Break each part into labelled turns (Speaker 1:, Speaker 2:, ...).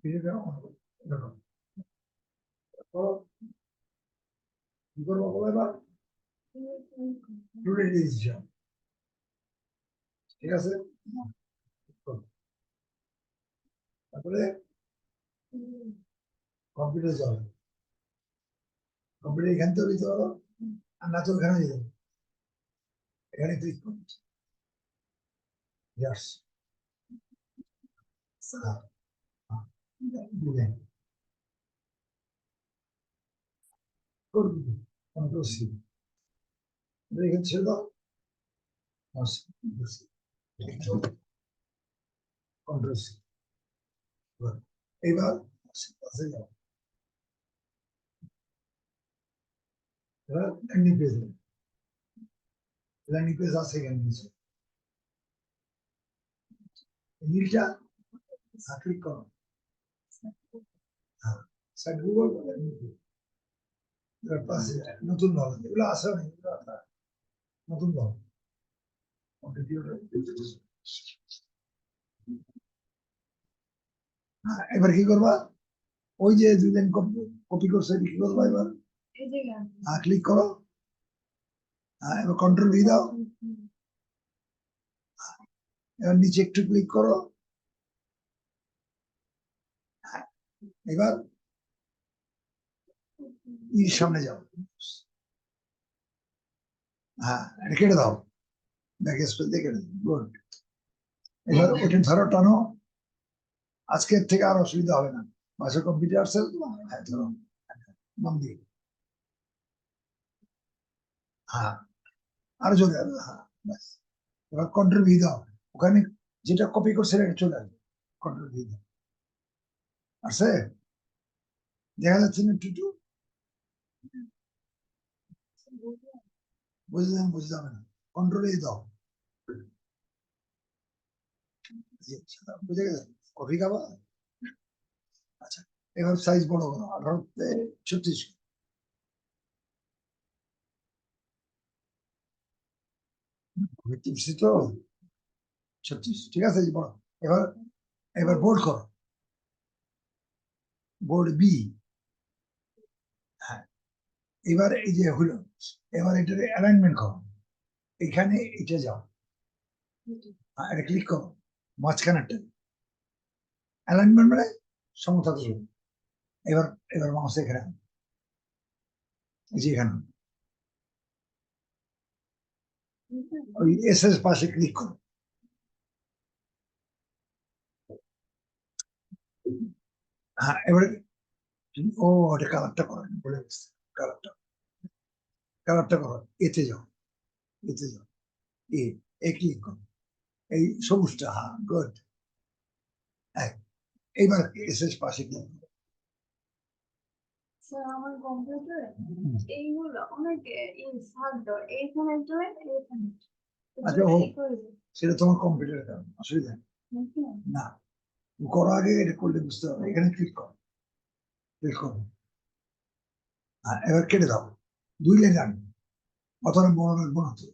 Speaker 1: ভিডিওটা অন করো। দেখো করো, কি করবো বলো এবার? টুডে ডিসিশন, ঠিক আছে? করো। তারপরে কম্পিউটার যাবে, কম্পিউটার এখান থেকে দিতে পারো, আর না তো এখানে দিতে পারো। এখানে ক্লিক করো, ইয়াস, কন্ট্রোল সি, এখানে ছেড়ে দাও, কন্ট্রোল সি। এইবার পাশে যাও, এবার ল্যান্ডিং পেজ, ল্যান্ডিং পেজ আছে এখানে নিচে, নীলটা ক্লিক করো, হ্যাঁ সাইড গুগল পাশে নতুন দল, এগুলো আসে না, এগুলো নতুন দল। হ্যাঁ এবার কি করবা, ওই যে দুই লাইন কপি করছে কি করবা এবার, ক্লিক করো, এবার কন্ট্রোল ভি দাও, এবার নিচে একটু ক্লিক করো, এবার ইর সামনে যাও, হ্যাঁ এটা কেটে দাও, ব্যাক স্পেস দিয়ে কেটে দাও, গুড। এবার ওটা ধরো টানো, আজকের থেকে আর অসুবিধা হবে না, বাসা কম্পিউটার সেল, হ্যাঁ ধরো নাম দিয়ে, হ্যাঁ আর চলে যাবে, হ্যাঁ ব্যাস। এবার কন্ট্রোল ভি দাও, ওখানে যেটা কপি করছে এটা চলে আসবে, কন্ট্রোল ভি দাও, আছে দেখা যাচ্ছে না একটু, বুঝে যাবে না, কন্ট্রোল এই দাও, বুঝে গেছে, কপি খাবা, আচ্ছা এবার সাইজ বড় করো, 18 36, 36 তো 36, ঠিক আছে বড়। এবার এবার বোল্ড করো, বোল্ড বি, হ্যাঁ এবার এই যে হলো, এবার এটার অ্যালাইনমেন্ট করো, এখানে এটা যাও, এটা ক্লিক করো, মাঝখানেরটা অ্যালাইনমেন্ট মানে সমতা করো, এবার এবার মাউস এখানে আনো, এই যে এখানে ওই এস এস পাশে ক্লিক করো, হ্যাঁ এবারে ও ওটা কালারটা করো, বলে গেছে কালারটা, কালারটা করো, এতে যাও, এতে যাও, এ এ ক্লিক করো, এই সবুজটা, হ্যাঁ গুড, এইবার এস এস পাশে ক্লিক করো,
Speaker 2: স্যার আমার কম্পিউটারে এইগুলো অনেক থাকতো, এইখানে জয়েন এইখানে,
Speaker 1: আচ্ছা হোক, সেটা তোমার কম্পিউটারের কারণ, অসুবিধা নেই। না করার আগে এটা করলে বুঝতে হবে, এখানে ক্লিক করো, ক্লিক করো, হ্যাঁ এবার কেটে দাও, 2 লাইন আনো, অথবা বড় রাখবো না তো,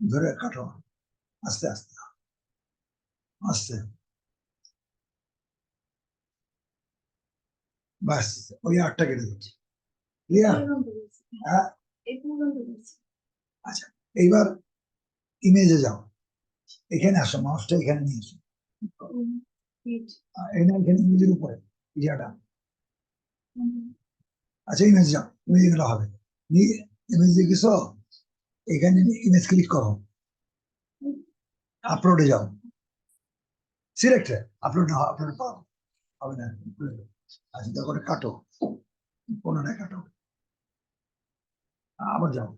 Speaker 1: ধরে কাটো, আস্তে আস্তে আস্তে, ব্যাস ওই 8টা কেটে দিচ্ছি, ক্লিয়ার? হ্যাঁ আচ্ছা এইবার ইমেজে যাও, এখানে আসো, মাউসটা এখানে নিয়ে আসো, এখানে ইমেজের উপরে ইজাটা, আচ্ছা ইমেজ যাও, ইমেজ গেলে হবে, ইমেজ দিয়ে গেছো, এখানে ইমেজ ক্লিক করো, আপলোডে যাও, সিলেক্ট আপলোড না আপলোড পাবো হবে না, আচ্ছা তখন কাটো, পুনরায় কাটো, আবার যাও,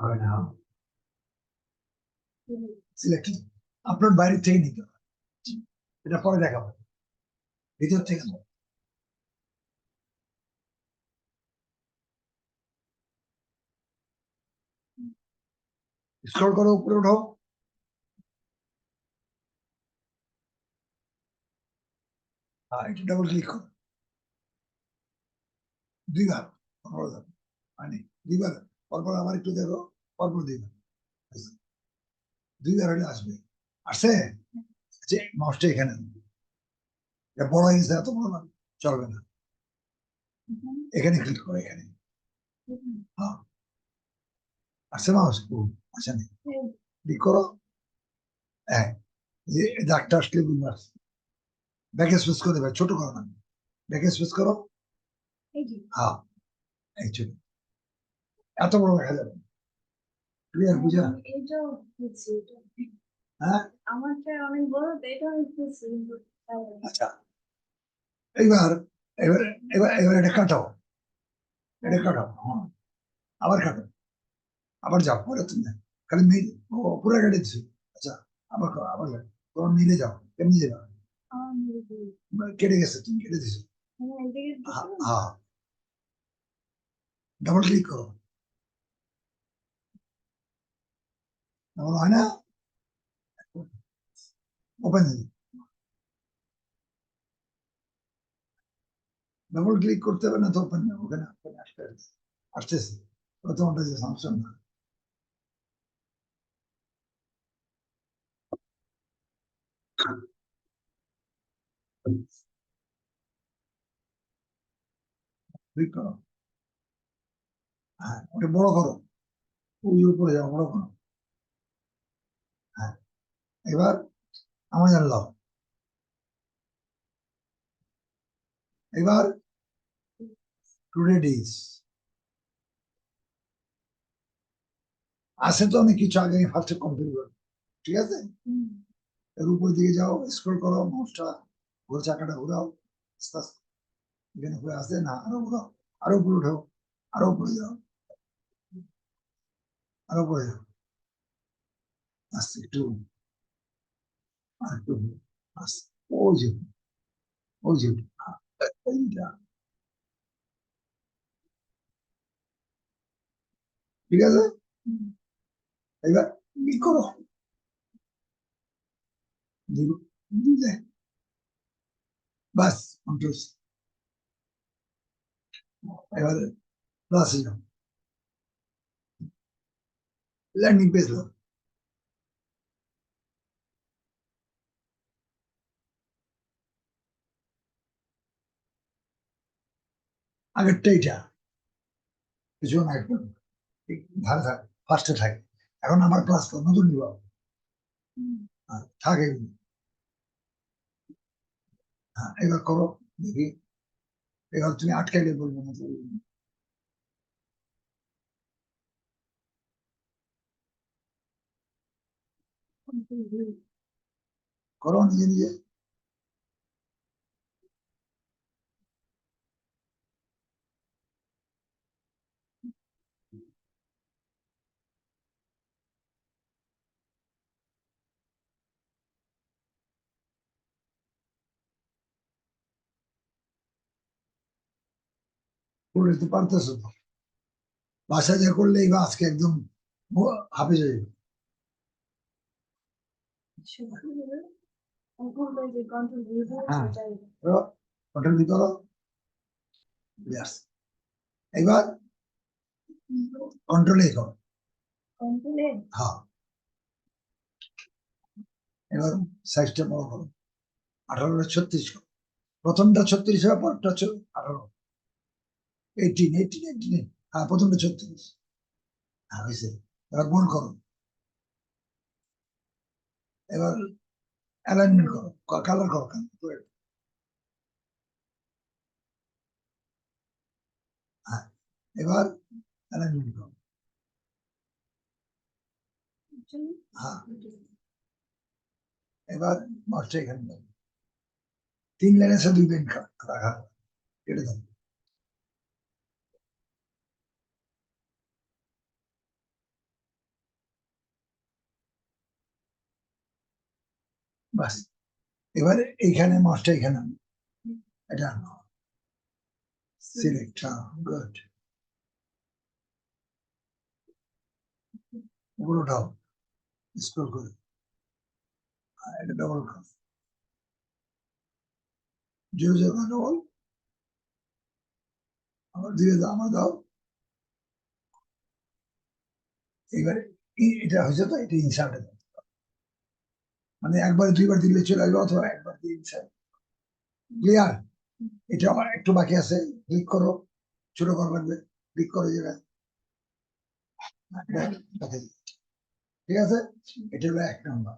Speaker 1: হবে না, সিলেক্ট আপলোড বাইরে থেকে নিতে হবে, এটা পরে দেখাবো, ভিতর থেকে না। স্ক্রল করো, উপরে উঠো, এটা ডাবল ক্লিক করো, 2বার, মানে 2বার, পরপর আবার একটু দেখো, পরপর 2বার, 2বার হলে আসবে, আসছে, যে মাউসটা এখানে বড় হয়ে গেছে, এত বড় না, চলবে না। এখানে ক্লিক করো, এখানে। হ্যাঁ, আসছে মাউস? আসে না, ক্লিক করো। হ্যাঁ, ডাকটা আসলে বুঝবে আসছে। ব্যাক স্পেস করে দেবে, ছোট করো না, ব্যাক স্পেস করো। হ্যাঁ, এই ছোট, এত বড় দেখা যাবে। ক্লিয়ার বুঝা?
Speaker 2: এটাও বুঝছি,
Speaker 1: হ্যাঁ,
Speaker 2: আমারটা অনেক বড় তো, এটাও বুঝছি।
Speaker 1: আচ্ছা, এইবার এবার এবার এবার এটা কাটাও, এটা কাটাও। হ্যাঁ, আবার কাটো, আবার যাও পরে তুমি, খালি মিল। ও পুরো কেটে দিচ্ছি। আচ্ছা, আবার করো, আবার যাও, তোমার মিলে যাও, কেমনি যাও, কেটে গেছে, তুমি কেটে দিছো। হ্যাঁ, ডবল ক্লিক করো, ডবল হয় না, ওপেন। ডবল ক্লিক করতে হবে না তো, ওপেন ওখানে আসতে আসতেছে, তোমারটা যে সমস্যা না। ক্লিক করো, হ্যাঁ, ওটা বড় করো, ওই উপরে যাও, বড় করো। হ্যাঁ, এবার আমাজন লাও, এবার টুডে ডেজ আছে তো, অনেক কিছু আগে ফার্স্টে কমপ্লিট করো, ঠিক আছে। এর উপর দিকে যাও, স্ক্রল করো, মাউসটা ঘোর, চাকাটা ঘোরাও আস্তে আস্তে, এখানে হয়ে আসে না, আরো ঘোরাও, আরো উপরে উঠাও, আরো উপরে যাও, আরো উপরে যাও, আস্তে একটু, আর একটু আস্তে, ওই যে, ওই যে, এইটা, ঠিক আছে। এবার কি করো, দিলে বাস, কন্ট্রোল। এবারে ক্লাসে যাও, ল্যান্ডিং পেজ দাও, আগেরটা এইটা, কিছু না, একটু ধারে থাকে, ফার্স্টে থাকে। এখন আমার ক্লাস নতুন নিব, থাকে। হ্যাঁ, এবার করো, দেখি। এবার তুমি আটকাইলে বলবো না, করো নিজে নিজে। করে তো পারতেছো তো, বাসায় যা করলে এবার আজকে একদম হাফেজ হয়ে যাবে। হ্যাঁ, কন্ট্রোল ভি করো, ব্যাস। এবার কন্ট্রোল এ করো, হ্যাঁ। এবার সাইজটা বড় করো, 18-36 করো, প্রথমটা 36 হবে, পরটা 18, 18, হ্যাঁ, প্রথমটা 36, হ্যাঁ হয়েছে। এবার বোল্ড করো, এবার অ্যালাইনমেন্ট করো, কালার করো, হ্যাঁ, এবার অ্যালাইনমেন্ট করো, হ্যাঁ। এবার মাছটা এখানে দাও, 3 লাইন আছে, 2 লাইন রাখা, কেটে দাও, বাস। এবারে এইখানে মাছটা এখানে আনো, এটা আনো, সিলেক্ট, গুড, উপরে উঠাও, স্ক্রল করে, এটা ডবল করো, 0 ডবল, আবার ধীরে দাও, আমার দাও। এবারে এটা হয়েছে তো, এটা ইনসার্টে দাও, মানে একবার দুইবার দিলে চলে আসবে, অথবা একবার দিয়ে ইনসার্ট। ক্লিয়ার? এটা আমার একটু বাকি আছে, ক্লিক করো, ছোট করা লাগবে, ক্লিক করো যেটা, ঠিক আছে? এটা হলো 1 নম্বর।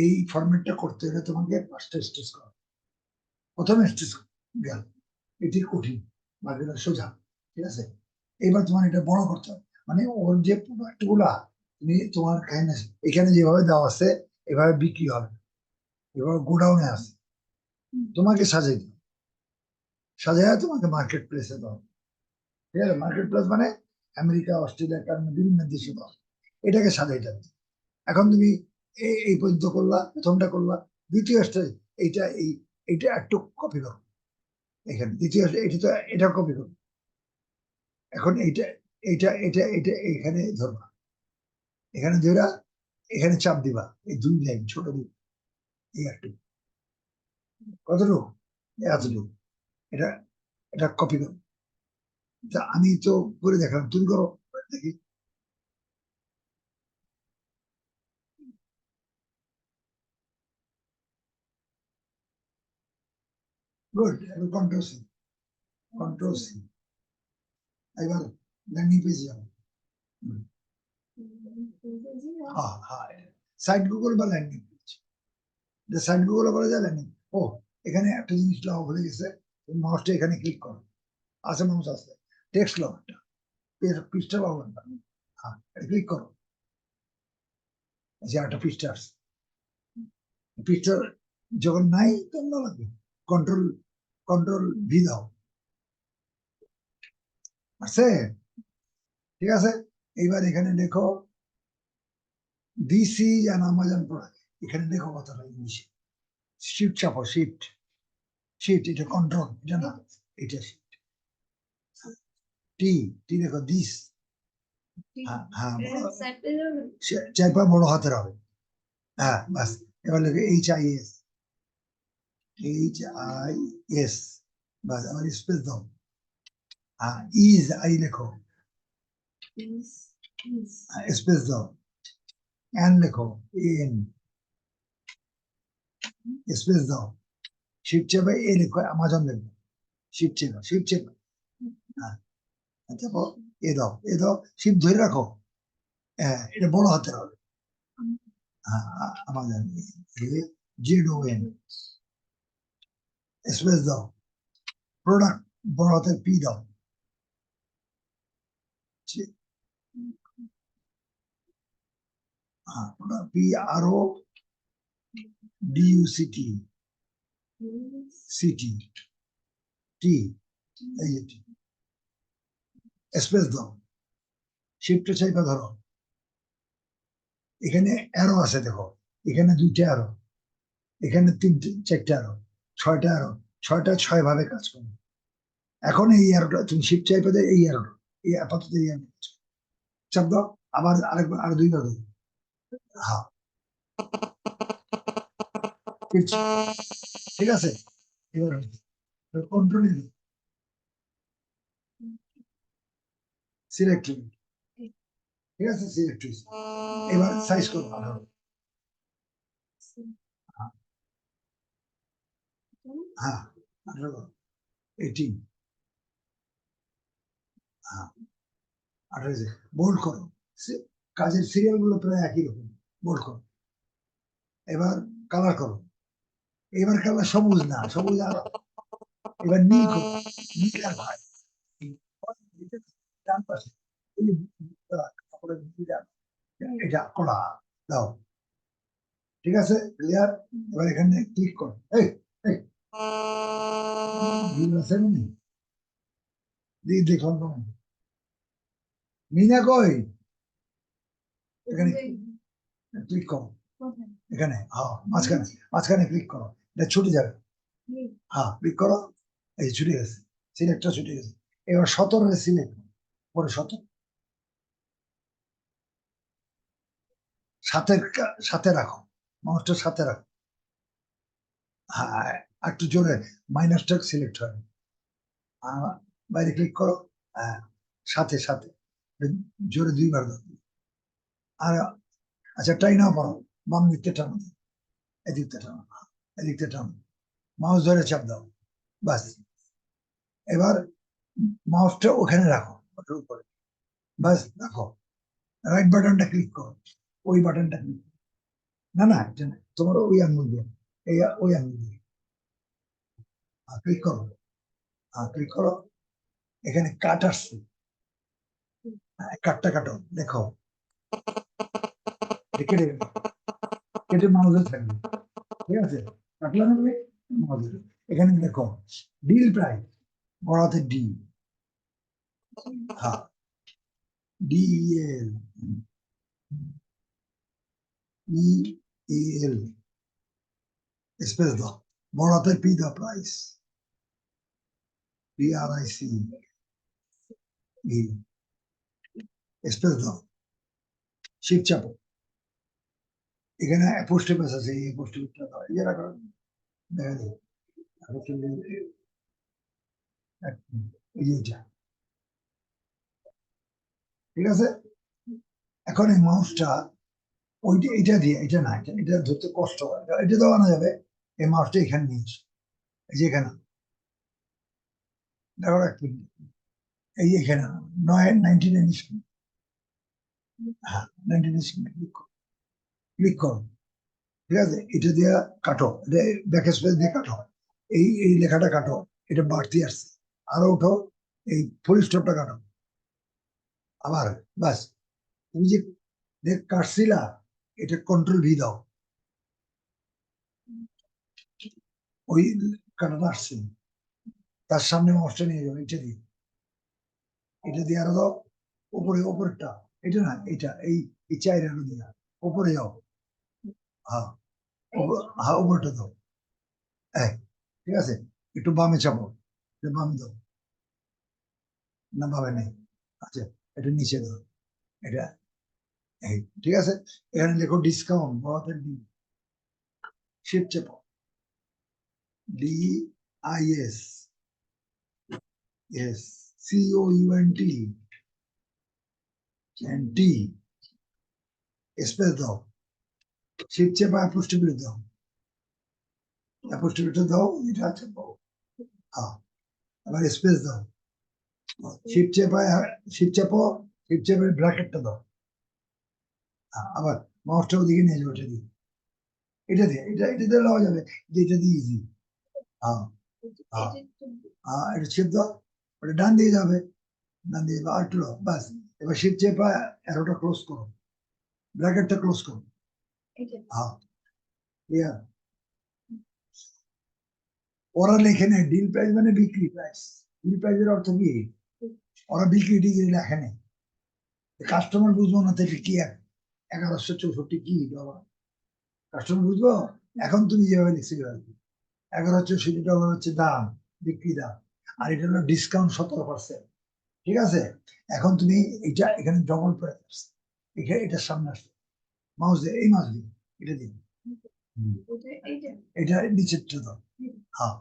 Speaker 1: এই ফরম্যাটটা করতে হলে তোমাকে 5টা স্টেজ করো। প্রথমে স্টেজ গেল, এটি কঠিন, বাকিটা সোজা, ঠিক আছে? এবার তোমার এটা বড় করতে হবে, মানে ওর যে প্রোডাক্ট গুলা তুমি তোমার এখানে যেভাবে দেওয়া আছে এভাবে বিক্রি হবে, এভাবে গোডাউনে আছে, তোমাকে সাজাই দিও, সাজায় তোমাকে মার্কেট প্লেসে দাও, ঠিক আছে? মার্কেট প্লেস মানে আমেরিকা, অস্ট্রেলিয়া, কানাডা, বিভিন্ন দেশে দাও, এটাকে সাজাই যাবে। এখন তুমি এই পর্যন্ত করলা, প্রথমটা করলা, দ্বিতীয় স্টেজ এইটা, এইটা একটু কপি করো এখানে, দ্বিতীয় এটা তো এটা কপি করো, এখন এইটা এইটা এটা এটা এখানে ধরবা, এখানে ধরা এখানে চাপ দিবা, এই 2 লাইন ছোট দিবা, এই একটু, কতটুকু? এতটুকু, এটা এটা কপি করো। তা আমি তো করে দেখলাম, তুমি করো দেখি। Good, control C, control C, এবার ল্যান্ডিং পেজে যাবো। হ্যাঁ হ্যাঁ, সাইট গুগল বা ল্যান্ডিং পেজ, সাইট গুগল বলা যায় ল্যান্ডিং। ও, এখানে একটা জিনিস লক হয়ে গেছে, মাউসটা এখানে ক্লিক করো, আছে মাউস আছে, টেক্সট লক একটা, পৃষ্ঠা পাবেন না, হ্যাঁ ক্লিক করো, যে একটা পৃষ্ঠা আসছে, পৃষ্ঠা যখন নাই তখন না লাগবে, কন্ট্রোল কন্ট্রোল ভি দাও, আছে? ঠিক আছে, এইবার এখানে দেখো this is an Amazon product, এখানে দেখো কথাটা ইংলিশে, শিফট চাপো, শিফট, শিফট, এটা কন্ট্রোল, এটা না, এটা শিফট, টি, টি দেখো দিস, হ্যাঁ হ্যাঁ, চাইপা বড় হাতের হবে, হ্যাঁ বাস, এবার লেখো HIS, HIS, বাস, আবার স্পেস দাও, হ্যাঁ ইজ, আই লেখো, স্পেস দাও, এন লেখো, এন, স্পেস দাও, শিফট চেপে এ লেখো, আমাজন লেখো, শিফট চেপে, শিফট চেপে, হ্যাঁ দেখো, এ দাও, এ দাও, শিফট ধরে রাখো, হ্যাঁ এটা বড় হাতের হবে, হ্যাঁ আমাজন, ZON, স্পেস দাও, প্রোডাক্ট বড় হাতের পি দাও, PRODUCT, সিটি, টি, এই যে টি, স্পেস দাও, শিফটে চাইপা ধরো, এখানে অ্যারো আছে দেখো, এখানে 2টা অ্যারো, এখানে 3টে 4টে অ্যারো, 6টা অ্যারো, 6টা 6 ভাবে কাজ করে। এখন এই অ্যারোটা তুমি শিফট চাইপা দিয়ে এই অ্যারোটা, এই আপাতত এই অ্যারো চাপ দাও, আবার আরেকবার, আর 2বার দাও, হ্যাঁ ঠিক আছে, এবার কন্ট্রোল সিলেক্ট, ঠিক আছে, সিলেক্ট, এবার সাইজ করো 18, হ্যাঁ 18, 18, হ্যাঁ 18, বোল্ড করো, কাজের সিরিয়াল গুলো প্রায় একই রকম, বোল্ড করো, এবার কালার করো, এবার কালার সবুজ না, সবুজ আর, এবার নীল করো, নীল আর ভাই, ডান পাশে এটা করা দাও, ঠিক আছে, ক্লিয়ার? এবার এখানে ক্লিক করো, এই এই দেখলাম তো, মিনা কই, এখানে ক্লিক করো, এখানে হ্যাঁ মাঝখানে, মাঝখানে ক্লিক করো, এটা ছুটে যাবে, হ্যাঁ ক্লিক করো, এই ছুটে গেছে, সিলেক্টটা ছুটে গেছে, এবার 17 সিলেক্ট, পরে 17 সাথে, সাথে রাখো, মাউসটা সাথে রাখো, হ্যাঁ একটু জোরে, মাইনাসটা সিলেক্ট হয়, বাইরে ক্লিক করো, হ্যাঁ সাথে সাথে, জোরে 2বার দাও, আর আচ্ছা টাই না পড়ো, বাম দিকটা টানো, এদিকটা টানো, এদিকটা টানো, মাউস ধরে চাপ দাও, বাস। এবার মাউসটা ওখানে রাখো, ওটার উপরে, বাস রাখো। রাইট বাটনটা ক্লিক করো, ওই বাটনটা ক্লিক, না না এটা না, তোমার ওই আঙুল দিয়ে, এই ওই আঙুল দিয়ে ক্লিক করো, ক্লিক করো। এখানে কাট আসছে, কাটটা কাটো, দেখো কেটে গেল, কেটে মাউসে থাকবে, ঠিক আছে, কাটলাম আমি মাউসে। এখানে দেখো ডিল প্রাইস, বড় হাতে ডি, হ্যাঁ ডিএল, ইএল, স্পেস দাও, বড় হাতে পি দাও, প্রাইস, PRIC, স্পেস দাও, শিফট চাপো। এখানে পোস্ট অফিস আছে, এই পোস্ট অফিসটা দাও, এই জায়গা দেখা যায়, এই যে এটা, ঠিক আছে। এখন এই মাউসটা ওইটা, এটা দিয়ে, এটা না, এটা ধরতে কষ্ট হয়, এটা দেওয়া না যাবে। এই মাউসটা এখানে নিয়ে এসো, এই যে এখানে দেখো এক মিনিট, এই যে এখানে 99 হ্যাঁ 99 ক্লিক করো, ঠিক আছে। এটা দিয়ে কাটো, এটা ব্যাক স্পেস দিয়ে কাটো, এই এই লেখাটা কাটো, এটা বাড়তি আসছে, আরো উঠো, এই ফুল স্টপটা কাটো, আবার, বাস। তুমি যে কাটছিলা, এটা কন্ট্রোল ভি দাও, ওই কাটাটা আসছে, তার সামনে মাউসটা নিয়ে যাবে, এটা দিয়ে, এটা দিয়ে আরো দাও, উপরে, উপরেরটা, এটা না, এটা এই চাইর আরো দিয়ে উপরে যাও, হ্যাঁ হ্যাঁ উপরটা দাও, ঠিক আছে। একটু বামে চাপো, বামে দাও, না বামে নেই, আচ্ছা এটা নিচে দাও, এটা এই, ঠিক আছে। এখানে লেখো ডিসকাউন্ট, বড় ডি, শিফট চাপো, DIS, yes, COUNT and T, space দাও, শিফট চেপে অ্যাপোস্ট্রোফি দাও, অ্যাপোস্ট্রোফিটা দাও, এটা চাপো, হ্যাঁ আবার স্পেস দাও, শিফট চেপে, শিফট চাপো, শিফট চেপে ব্র্যাকেটটা দাও, আবার মাউসটা ওদিকে নিয়ে যাবে, ওটা দিয়ে, এটা দিয়ে, এটা দিয়ে দেওয়া যাবে, এটা দিয়ে ইজি, হ্যাঁ হ্যাঁ হ্যাঁ, এটা শিফট দাও, ওটা ডান দিয়ে যাবে, ডান দিয়ে আর একটু দাও, বাস। এবার শিফট চেপে অ্যারোটা ক্লোজ করো, ব্র্যাকেটটা ক্লোজ করো, হ্যাঁ ক্লিয়ার। ওরা লেখে নেই ডিল প্রাইস মানে বিক্রি প্রাইস, ডিল প্রাইসের অর্থ কি, ওরা বিক্রি টিক্রি লেখে নেই, কাস্টমার বুঝবো না তো, কি 1164 কি বাবা, কাস্টমার বুঝবো। এখন তুমি যেভাবে লিখছি, $1164 হচ্ছে দাম, বিক্রি দাম, আর এটা হলো ডিসকাউন্ট 17%, ঠিক আছে। এখন তুমি এটা এখানে ডবল প্রাইস, এখানে এটার সামনে আসবে, মাউস দিয়ে, এই মাউস দিয়ে, এটা দিন, এটা নিচেরটা দাও, হ্যাঁ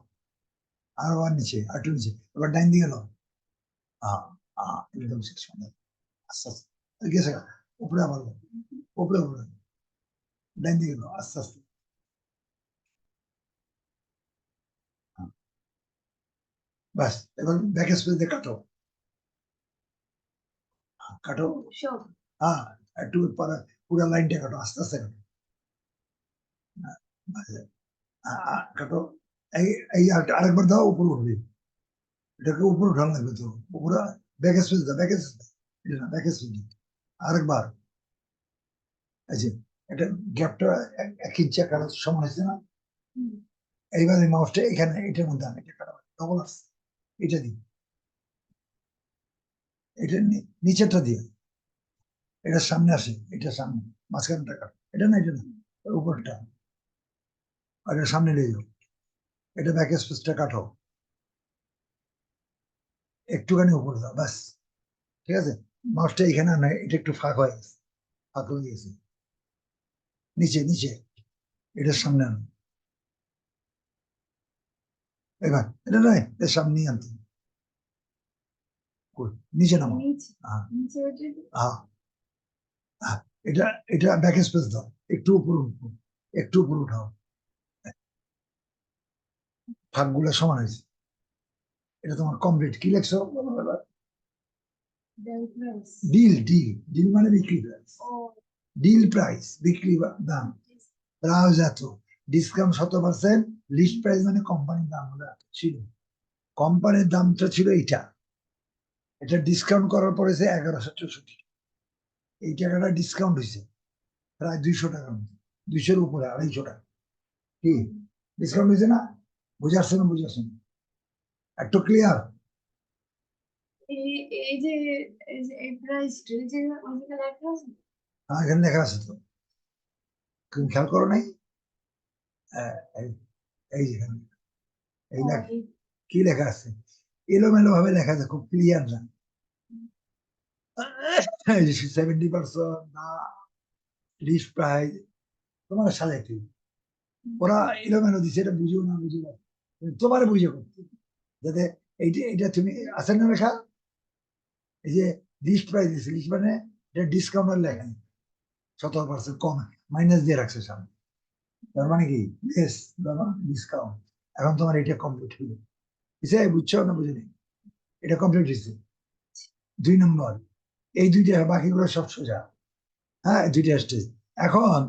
Speaker 1: আর ওয়ার নিচে, আর একটু নিচে, এবার ডাইন দিকে দাও, হ্যাঁ হ্যাঁ একদম 6 আস্তে আস্তে গেছে, উপরে আবার উপরে উপরে, ডাইন দিকে দাও আস্তে আস্তে, বাস। এবার ব্যাক স্পেস দিয়ে কাটো, কাটো, হ্যাঁ একটু পুরো লাইনটা কাটো, আস্তে আস্তে কাটো, কাটো, এই এই আরেকবার দাও, উপরে উঠবে, এটাকে উপরে উঠানো লাগবে তো, উপরে ব্যাক স্পেস দাও, ব্যাক স্পেস, এটা না ব্যাক স্পেস, আরেকবার, এই যে এটা গ্যাপটা 1 ইঞ্চি কাটার সমান হয়েছে না, এইবার এই মাউসটা এখানে এটার মধ্যে আমি এটা কাটাবো, ডবল আসছে, এটা দিই, এটা নিচেরটা দিয়ে, এটা সামনে আসে, এটা সামনে, মাঝখানটা কাটো, এটা না, এটা না, উপরটা, আর এটা সামনে নিয়ে যাও, এটা ব্যাক স্পেসটা কাটো, একটুখানি উপরে দাও, বাস, ঠিক আছে। মাউসটা এখানে না, এটা একটু ফাঁক হয়ে গেছে, ফাঁক হয়ে গেছে, নিচে নিচে, এটার সামনে আনো, এবার এটা নয়, এর সামনে আনতে, নিচে নামো, হ্যাঁ হ্যাঁ, এটা এটা ব্যাক স্পেস দাও, একটু উপরে উঠবো, একটু উপরে উঠাও, ফাঁকগুলো সমান হয়েছে। এটা তোমার কমপ্লিট। কি লেখছো বলো এবার?
Speaker 2: Difference.
Speaker 1: ডিল, ডিল, ডিল মানে বিক্রি প্রাইস।
Speaker 2: Oh,
Speaker 1: ডিল প্রাইস, বিক্রি দাম। ব্রাউজ এত, ডিসকাউন্ট 100%, লিস্ট প্রাইস মানে কোম্পানির দাম হলো এত ছিল। কোম্পানির দামটা ছিল এইটা, এটা ডিসকাউন্ট করার পরে যে 1164, এই টাকাটা ডিসকাউন্ট হয়েছে প্রায় 200 টাকার মতো, 200-এর উপরে, 250 টাকা। কি ডিসকাউন্ট হয়েছে না? বুঝাচ্ছ না? বুঝাচ্ছ না? একটু ক্লিয়ার?
Speaker 2: এই যে এই প্রাইসটা যে ওইখানে লেখা আছে।
Speaker 1: এখানে লেখা আছে তো, তুমি খেয়াল করো নাই? এই এই যেখানে এই লেখা, কি লেখা আছে? এলোমেলো ভাবে লেখা আছে, খুব ক্লিয়ার না। 70% না, লিস্ট প্রাইস, তোমার সাজাইতে হবে। ওরা এলোমেলো দিচ্ছে, এটা বুঝেও না, বুঝে না, তোমার বুঝে করতে, যাতে এইটা এটা তুমি আছে না লেখা, এই যে লিস্ট প্রাইস দিচ্ছে, লিস্ট মানে এটা ডিসকাউন্টের লেখা নেই, 17% কম, মাইনাস দিয়ে রাখছে সামনে, তার মানে কি লেস, ডিসকাউন্ট। এখন তোমার এটা কমপ্লিট হলো, বুঝছো না বুঝিনি? এটা কমপ্লিট হয়েছে। 2 নম্বর, এই দুইটা, বাকিগুলো সব সোজা। হ্যাঁ, দুইটা স্টেজ। এখন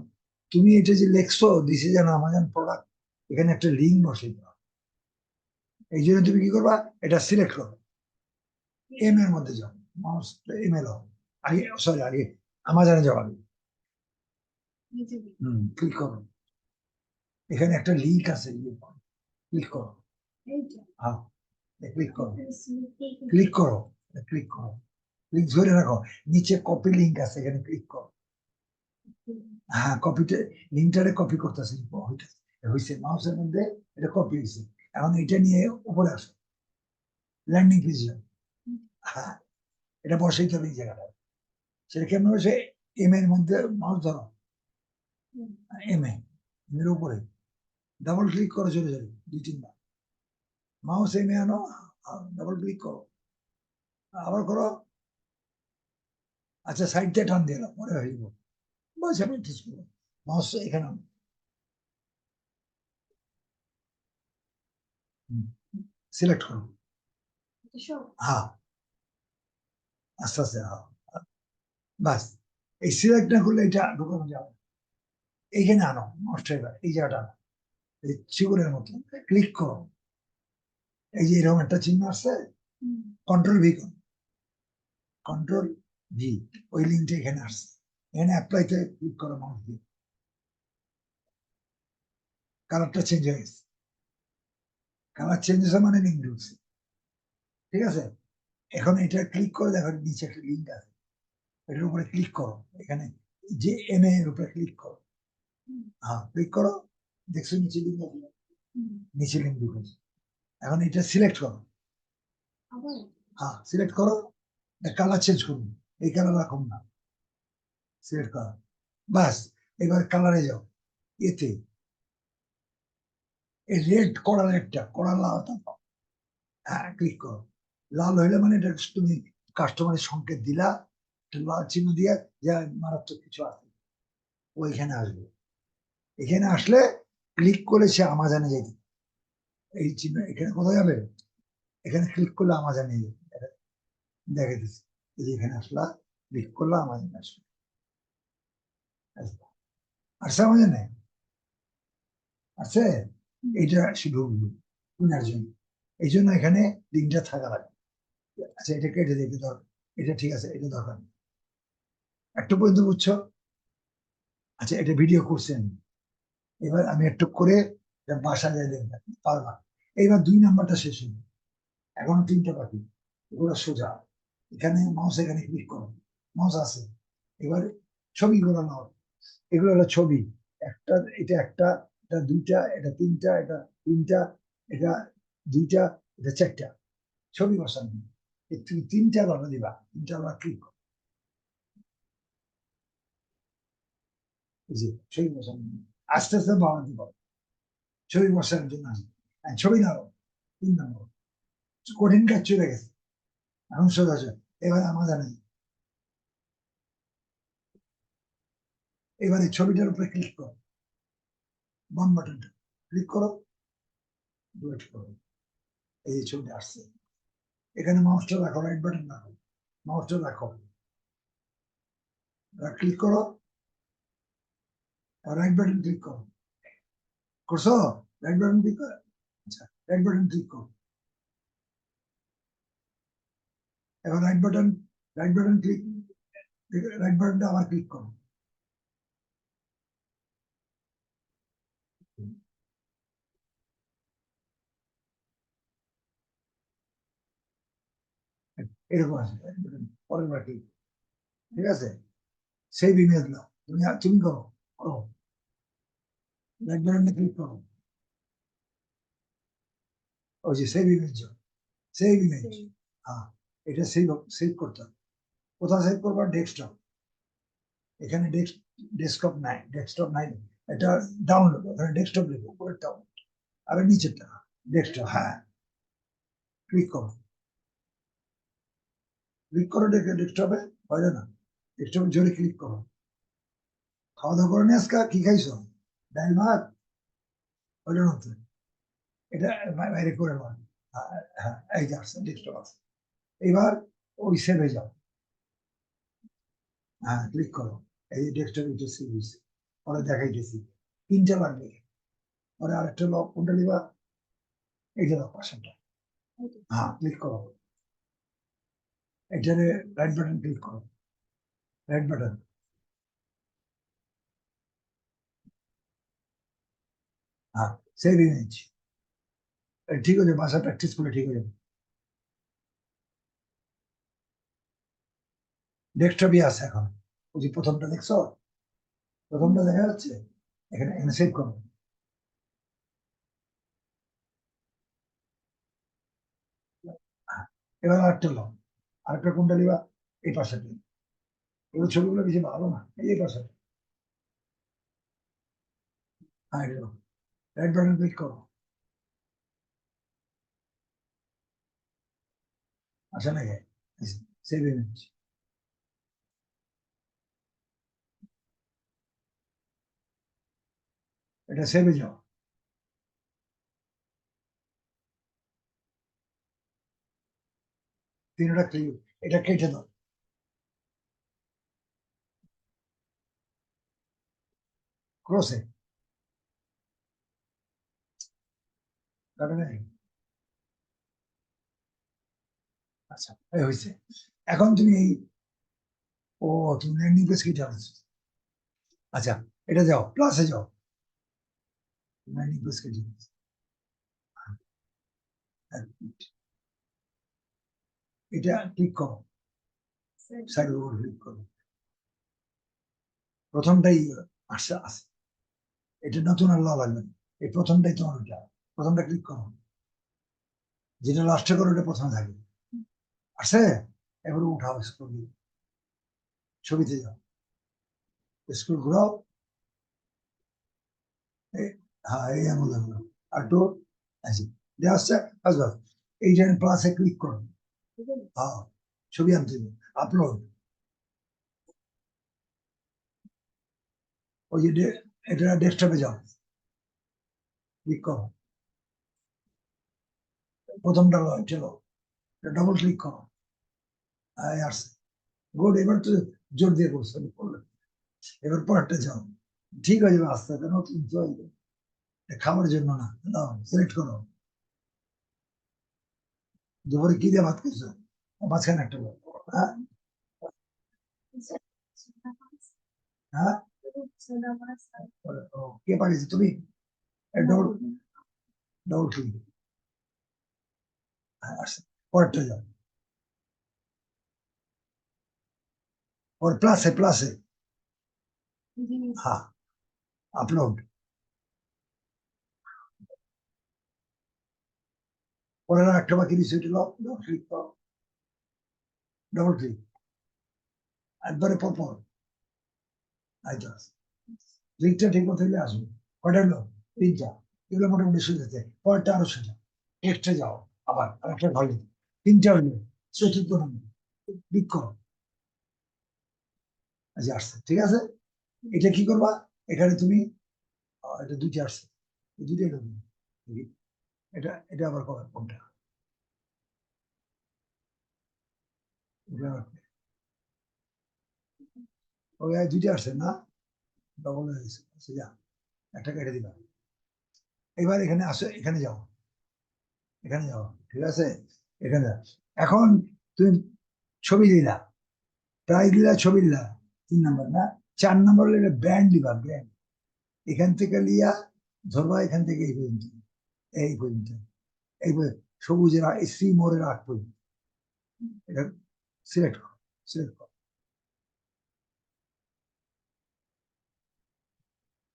Speaker 1: তুমি এটা যে লেখছো দিছে যেন আমাজন প্রোডাক্ট, এখানে একটা লিঙ্ক বসিয়ে দাও। এই জন্য তুমি কি করবা, এটা সিলেক্ট করো, এম এর মধ্যে যাও, মাউস এম এল আগে, সরি আগে আমাজনে যাও আগে, ক্লিক করো, এখানে একটা লিঙ্ক আছে, ক্লিক করো, হ্যাঁ ক্লিক করো, ক্লিক করো, ক্লিক করো, ক্লিক ধরে রাখো, নিচে কপি লিঙ্ক আছে, এখানে ক্লিক করো। হ্যাঁ, কপিতে লিঙ্কটারে কপি করতেছে, হয়েছে মাউসের মধ্যে, এটা কপি হয়েছে। এখন এটা নিয়ে উপরে আসো, ল্যান্ডিং পেজ যাও। হ্যাঁ, এটা বসাইতে হবে এই জায়গাটা, সেটা কেমন বসে, এম এর মধ্যে মাউস ধরো, এম এর উপরে ডাবল ক্লিক করো, চলে যাবে 2-3 বার, মাউস এম এ আনো, ডাবল ক্লিক করো, আবার করো। আচ্ছা, সাইড দিয়ে টান দিয়ে দাও, পরে হয়ে যাবো, বাস আমি ঠিক করবো, মাউস এখানে সিলেক্ট করো। হ্যাঁ, আস্তে আস্তে, হ্যাঁ, বাস। এই সিলেক্ট না করলে এটা ঢুকানো যাবে, এইখানে আনো মাউসটা, এবার এই জায়গাটা আনো, এই চিগুরের মতো ক্লিক করো, এই যে এরকম একটা চিহ্ন আছে, কন্ট্রোল ভি, কন্ট্রোল ভি, ওই লিঙ্কটা এখানে আসছে, এখানে অ্যাপ্লাইতে ক্লিক করো, মাউস দিয়ে, কালারটা চেঞ্জ হয়ে গেছে, কালার চেঞ্জ হয়েছে মানে লিঙ্ক ঢুকছে, ঠিক আছে? এখন এটা ক্লিক করে দেখো, নিচে একটা লিঙ্ক আছে, এটার উপরে ক্লিক করো, এখানে যে এম এর উপরে ক্লিক করো, হ্যাঁ ক্লিক করো, দেখছো নিচে লিঙ্ক আছে, নিচে লিঙ্ক ঢুকেছে। এখন এটা সিলেক্ট করো, হ্যাঁ সিলেক্ট করো, কালার চেঞ্জ করুন, এই কালার রাখুন না, সিলেক্ট করো, বাস। এবার কালারে যাও, এতে এই রেড করার একটা করার লাল, হ্যাঁ ক্লিক করো, লাল হইলে মানে এটা তুমি কাস্টমারের সংকেত দিলা, লাল চিহ্ন দিয়ে, যা মারাত্মক কিছু আছে ওইখানে আসবে, এখানে আসলে ক্লিক করে সে আমাজনে যেতে, এই চিহ্ন এখানে কোথায় যাবে, এখানে ক্লিক করলে আমাজনে যাবে, দেখে দিচ্ছি, এই যে এখানে আসলা, ক্লিক করলে আমাজনে আসবে, আসছে আমাজনে, আছে, এইটা শুধু কেনার জন্য, এই জন্য এখানে লিঙ্কটা থাকা লাগবে। আচ্ছা, এটা কেটে দেখে দরকার, এটা ঠিক আছে, এটা দরকার নেই। একটু পর্যন্ত বুঝছো? আচ্ছা, এটা ভিডিও করছি আমি, এবার আমি একটু করে বাসা যাই দেখবেন পারবা। এইবার 2 নাম্বারটা শেষ হলো, এখনো 3টা বাকি, এগুলো সোজা, এখানে মাউস, এখানে ক্লিক করো, মাউস আছে, এবার ছবিগুলো নাও, এগুলো হলো ছবি, একটা, এটা একটা, এটা 2টা, এটা 3টা, এটা 3টা, এটা 2টা, এটা 4টা, ছবি বসানো, তুমি 3টা বানা দিবা, 3টা আবার ক্লিক করো, জি, ছবি বসানো, আস্তে আস্তে বানাতে পারো, ছবি বসানোর জন্য আসবে। ছবি নাও, 3 নম্বর, কঠিন কাজ চলে গেছে, এখন সোজা সোজা, এবার আমাদের এবারে ছবিটার উপরে ক্লিক করো, বাম বাটনটা ক্লিক করো, ডুয়েট করো, এই যে ছবিটা আসছে। এখানে মাউসটা রাখো, রাইট বাটন রাখো, মাউসটা রাখো, ক্লিক করো, রাইট বাটন ক্লিক করো, করছো? রাইট বাটন ক্লিক করো, আচ্ছা রাইট বাটন ক্লিক করো, এবার রাইট বাটন ক্লিক, রাইট বাটনটা আবার ক্লিক করো, এরকম আছে পরের বার ক্লিক, ঠিক আছে? সেভ ইমেজ নাও, তুমি করো, করো, রাইট বাটনটা ক্লিক করো, ওই যে সেভ ইমেজ, সেভ ইমেজ, হ্যাঁ এটা সেভ করতে হবে। কোথায় সেভ করবা? ডেস্কটপ, এখানে ডেস্কটপ নাই, এটা ডাউনলোড, ওখানে ডেস্কটপ লিখো, উপরে ডাউনলোড, আর নিচেরটা ডেস্কটপ, হ্যাঁ ক্লিক করো, ডেস্কটপে, হয় না? ডেস্কটপে জোরে ক্লিক করো। খাওয়া দাওয়া করে নি আজকে? কি খাইছো? ডাল ভাত? হইল না তো, এটা বাইরে করে নেওয়া, হ্যাঁ এই যে আসছে ডেস্কটপ আছে। এবার ওই সেভে যাও, হ্যাঁ ক্লিক করো, এই ডেস্কটপ এটা সেভ হয়েছে, পরে দেখাইতেছি। তিনটা লাগবে, পরে আরেকটা লক, কোনটা নিবা? এইটা লক, পাশেরটা, হ্যাঁ ক্লিক করো, এটারে রাইট বাটন ক্লিক করো, রাইট বাটন, হ্যাঁ সেভ ইমেজ, ঠিক আছে, বাসা প্র্যাকটিস করলে ঠিক হয়ে যাবে। ডেস্কটপই আছে এখন, ওই যে প্রথমটা দেখছো, প্রথমটা দেখা যাচ্ছে, এখানে এখানে সেভ করো, হ্যাঁ, এবার আরেকটা লো, আরেকটা কোনটা নিবা? এই পাশেটা, এগুলো ছবিগুলো বেশি ভালো না, এই পাশে, হ্যাঁ এটা রাইট বাটন ক্লিক করো, আসে নাকি? সেভ ইমেজ, এটা সেভে যাও, তিনটা ক্লিক, এটা কেটে দাও, ক্রসে কাটে নাই, আচ্ছা এই হয়েছে। এখন তুমি ও তুমি ল্যান্ডিং পেজ কি চালাচ্ছ, আচ্ছা এটা যাও, প্লাসে যাও, ল্যান্ডিং পেজ কি চালাচ্ছ, এটা ক্লিক করো, সাইডের উপর ক্লিক করো, প্রথমটাই আসছে আছে, এটা নতুন আর লাগবে না, এই প্রথমটাই তোমার, ওইটা প্রথমটা ক্লিক করো, যেটা লাস্টে করো ওটা প্রথমে থাকবে, আসছে? এবার উঠাও, স্ক্রল ছবিতে যাও, স্ক্রল ঘুরাও, হ্যাঁ এই আঙুল আঙুল, আর তো আছে, দেওয়া আসছে, আসবে, এই যে প্লাসে ক্লিক করো, হ্যাঁ ছবি আনতে আপলোড, ওই যে এটা ডেস্কটপে যাও, ক্লিক করো, প্রথমটা চলো, ডবল ক্লিক করো, আসছে, গুড, এবার তো জোর দিয়ে করছো, করলে এবার পরেরটা যাও, ঠিক হয়ে যাবে আস্তে আস্তে, নতুন চলবে, খাবার জন্য না, দাও সিলেক্ট করো, দুপুরে কি দিয়ে ভাত খেয়েছো? মাঝখানে একটা লোক, হ্যাঁ হ্যাঁ, কে পাঠিয়েছে তুমি? ডবল ডবল ক্লিক, আসছে, পরেরটা যাও, और प्लस है, हाँ अपलोड, পরে একটা বাকি দিচ্ছে, এটা ডবল ক্লিক করো, ডবল ক্লিক, একবারে পরপর, লিঙ্কটা ঠিক মতো হলে আসবে, কয়টা হলো? তিনটা, এগুলো মোটামুটি সুবিধা, পরেরটা আরো সোজা, টেক্সটে যাও, আবার আরেকটা ভালো, তিনটা হইলো, চতুর্থ নম্বর ক্লিক করো, আচ্ছা আসছে, ঠিক আছে। এটা কি করবা, এখানে তুমি এটা দুইটা আসছে, এই দুইটাই নেবে। এটা এটা আবার কোনটা, এটা আবার কি? ওই দুইটা আসছে না, ডবল হয়ে গেছে, আচ্ছা যা, একটা কেটে দিবা। এবার এখানে আসো, এখানে যাও, এখানে যাও, ঠিক আছে, এখানে যাও। এখন তুমি ছবি দিলা, প্রায় দিলা, ছবি দিলা, 3 নম্বর না, 4 নম্বর হলে ব্র্যান্ড দিবা, ব্র্যান্ড। এখান থেকে লিয়া ধরবা, এখান থেকে এই পর্যন্ত, এই পর্যন্ত, এই সবুজের সি মোড়ের আগ পর্যন্ত, এটা সিলেক্ট করো, সিলেক্ট করো।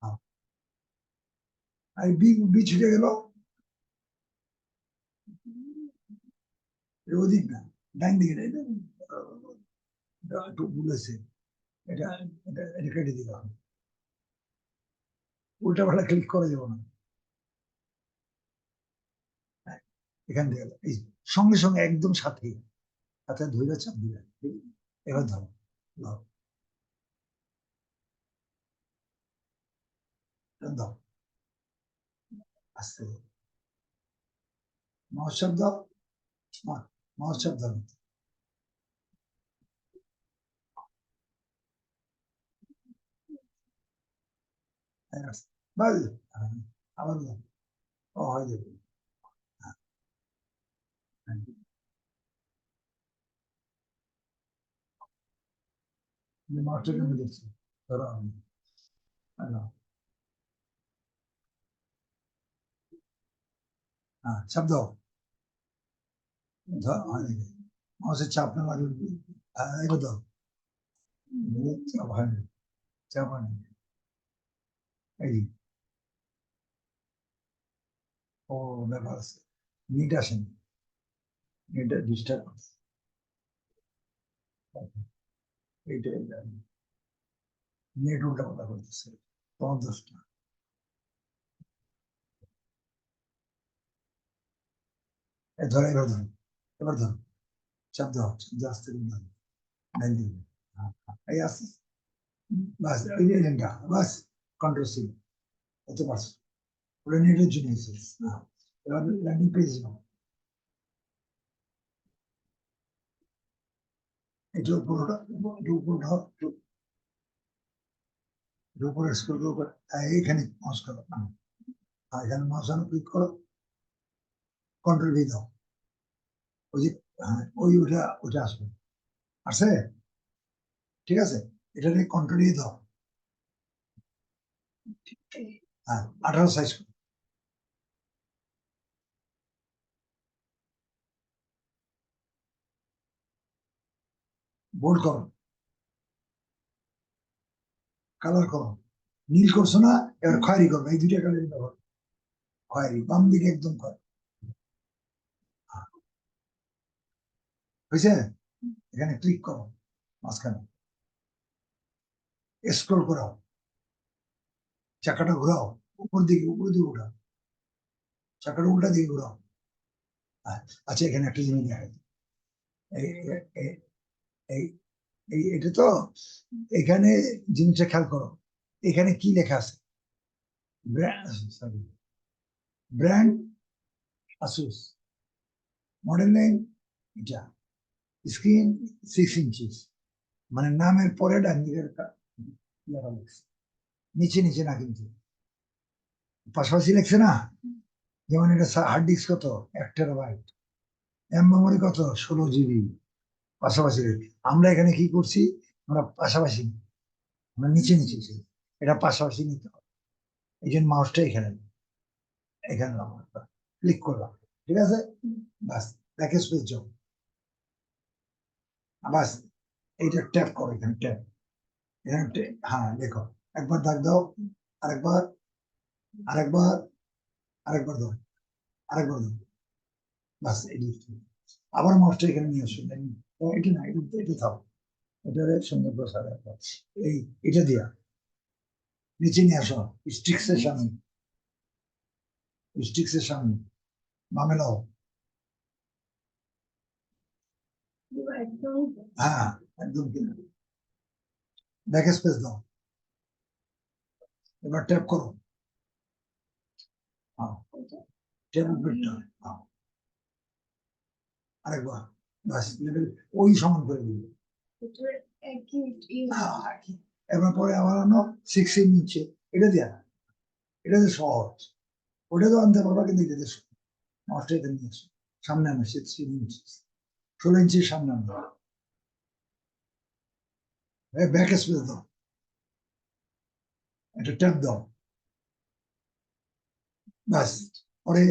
Speaker 1: হ্যাঁ। আর বি বি ছুটে গেল, এটা ওদিক না, ডাইন দিকে, এটা এটা একটু ভুল আছে, এটা এটা এটা কেটে দিতে হবে, উল্টা পাল্টা ক্লিক করে দেবো না। হ্যাঁ, এখান থেকে এই সঙ্গে সঙ্গে একদম সাথে সাথে ধরে চাপ দিবে, ঠিক আছে? এবার ধরো, ধরো, দাও, আস্তে, মহোৎসব দাও, মহোৎসব দাও, বাস, আবার দাও, ও হয়ে যাবে। হ্যাঁ, হ্যাঁ। মাস্টারকে আমি দেখছি, ধরো আমি, নাও, হ্যাঁ চাপ দাও, মাউসের চাপ না লাগবে, হ্যাঁ এবার দাও, চাপ হয়নি, চাপ হয়নি, এই ও ব্যাপার আছে, নিট আসেনি, নেট ডিস্টার্ব আছে, এইটাই নেট উল্টা পাল্টা করতেছে, তোমার দোষটা। ধরো, এবার ধরো, এবার ধরো, চাপ দাও, চাপ দাও, আস্তে করে ধরো, ডাইন দিকে। হ্যাঁ, হ্যাঁ, এই আস্তে, বাস ওই যে লেনটা, বাস, কন্ট্রোল সি, হতে পারছো, ওটা নেটের জন্য এসেছে। হ্যাঁ, এবার ল্যান্ডিং পেজ নাও, এটা উপরটা, এটা উপরটা, এটা উপরে স্ক্রল করো, এইখানে মাউস করো, এখানে মাউস আনো, ক্লিক করো, কন্ট্রোল ভি দাও, ওই যে, হ্যাঁ ওই ওটা ওটা আসবে, আসছে, ঠিক আছে, এটা নিয়ে কন্ট্রোল ভি দাও, হ্যাঁ 18 সাইজ করো, বোল্ড করো, কালার করো, নীল করছো না, এবার খয়েরি করো, এই দুইটা কালার ব্যবহার, খয়েরি বাম দিকে একদম খয়েরি, হয়েছে, এখানে ক্লিক করো, মাঝখানে স্ক্রল করাও, চাকাটা ঘোরাও, উপর দিকে, উপর দিকে উঠাও, চাকাটা উল্টা দিকে ঘোরাও। আচ্ছা, এখানে একটা জিনিস দেখা যায়, এই এই- এই এটা তো, এখানে জিনিসটা খেয়াল করো, এখানে কি লেখা আছে, sorry, brand Asus, model name এটা, স্ক্রিন 6 ইঞ্চিস, মানে নামের পরে ডান দিকের লেখা লেখছে, নিচে নিচে না কিন্তু, পাশাপাশি লেখছে না, যেমন এটা হার্ড ডিস্ক কত, 1 টেরাবাইট, মেমোরি কত, 16 জিবি, পাশাপাশি আমরা এখানে কি করছি, আমরা পাশাপাশি, আমরা নিচে নিচে ছিল, এটা পাশাপাশি নিতে হবে, এই জন্য মাউসটা এখানে, এখানে ক্লিক করলাম, ঠিক আছে, বাস, ব্যাক স্পেস যাও, বাস, এইটা ট্যাপ করো, এখানে ট্যাপ, এখানে হ্যাঁ দেখো, একবার দাগ দাও, আরেকবার, আরেকবার, আরেকবার দাও, আরেকবার দাও, বাস এই আবার মাউসটা এখানে নিয়ে আসো, এটা না, এটা থাও, এটা সুন্দর করে সাজাও, এই এটা দিয়া নিচে নিয়ে আসো, স্টিক্সের সামনে, স্টিক্সের সামনে, বামে নাও,
Speaker 2: একদম
Speaker 1: হ্যাঁ একদম, ব্যাক স্পেস দাও, এবার ট্যাপ করো, হ্যাঁ
Speaker 2: এটা
Speaker 1: ট্যাপ উপরেরটা, হ্যাঁ আরেকবার, বাস লেভেল ওই সমান করে দিবে।
Speaker 2: এটার একই
Speaker 1: এবার পরে আবার আনো 16 নিচে, এটা দিয়া এটা তো সহজ, ওটা তো আনতে পারবা, কিন্তু এটা তো অস্ট্রেলিয়া নিয়ে আসো, সামনে আনো 16 ইঞ্চি, 16 ইঞ্চির সামনে আনো, ব্যাক স্পেস দাও, একটা ট্যাপ দাও, বাস পরে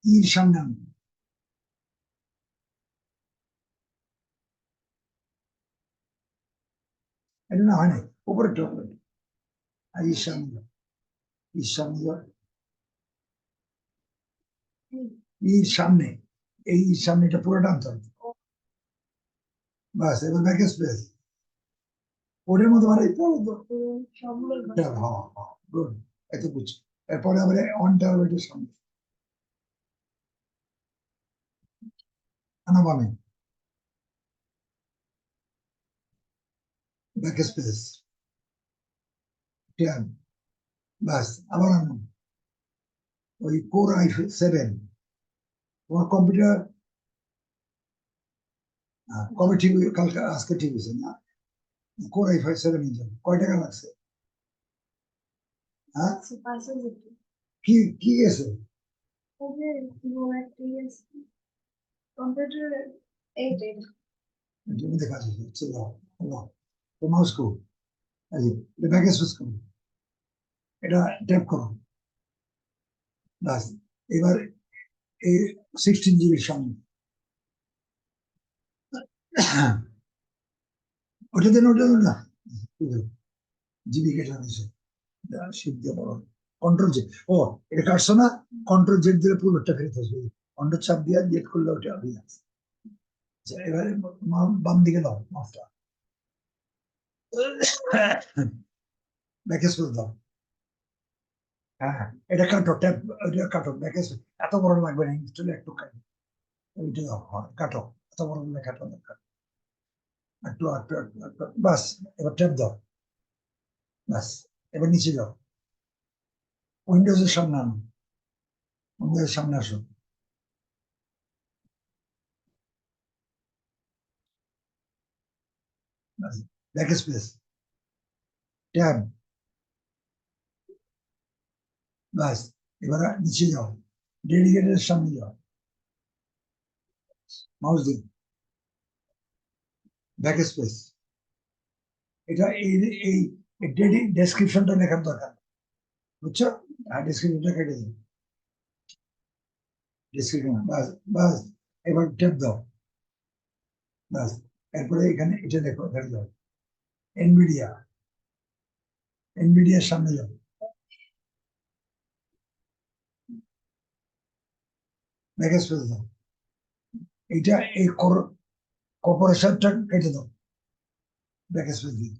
Speaker 1: ইর সামনে আনো, এটা না হয় না, উপরে ট্যাপ, আর ইর সামনে দাও, ইর সামনে দাও, ইর সামনে, এই ইর সামনে এটা পুরোটা আনতে হবে, বাস এবার ব্যাক স্পেস, ওটার মধ্যে মানে গুড, এত বুঝছি, এরপরে আবার অন টার্গেটের সামনে আনা বামে, ব্যাক স্পেস, ট্যাব, বাস আবার আনো, ওই কোর i7, তোমার কম্পিউটার কবে ঠিক কালকে আজকে ঠিক হয়েছে না, কোর i7 ইঞ্জিন কয় টাকা লাগছে, হ্যাঁ কি কি গেছে,
Speaker 2: কম্পিউটার এইট
Speaker 1: তুমি দেখা যাচ্ছে মাউস কো, এটা ব্যাক স্পেস করো, এটা ট্যাপ করো, বাস এবার এই 16 জিবির সামনে, ওটা দেন, ওটা দেন না, জিবি কেটে দিছে, শিপ দিয়ে বড় কন্ট্রোল জেড, ও এটা কাটছো না, কন্ট্রোল জেড দিলে পুরোটা ফেরত আসবে, কন্ট্রোল চাপ দিয়ে জেড করলে ওটা হয়ে যাচ্ছে, এবারে বাম দিকে দাও মাউসটা, ব্যাক স্পেস দাও, হ্যাঁ এটা কাটো, ট্যাপ এটা কাটো, ব্যাক স্পেস এত বড় লাগবে না, ইনস্টলে একটু কাটো, ওইটা দাও, কাটো, এত বড় না কাটো দরকার, একটু একটু একটু বাস, এবার ট্যাপ দাও, বাস এবার নিচে যাও, উইন্ডোজের সামনে আনো, উইন্ডোজের সামনে আসো, ব্যাক স্পেস, ট্যাব, বাস এবার নিচে যাও, ডেডিকেটের সামনে যাও, মাউস দিন, ব্যাক স্পেস, এটা এই এই ডেসক্রিপশনটা লেখার দরকার, বুঝছো, আর ডেসক্রিপশনটা কেটে দিন, ডেসক্রিপশন বাস, বাস এবার ট্যাপ দাও, বাস এরপরে এখানে এটা দেখো, এখানে যাও, এনভিডিয়া, এনভিডিয়ার সামনে যাও, ব্যাক স্পেস দাও, এইটা এই কর্পোরেশনটা কেটে দাও, ব্যাক স্পেস দিন,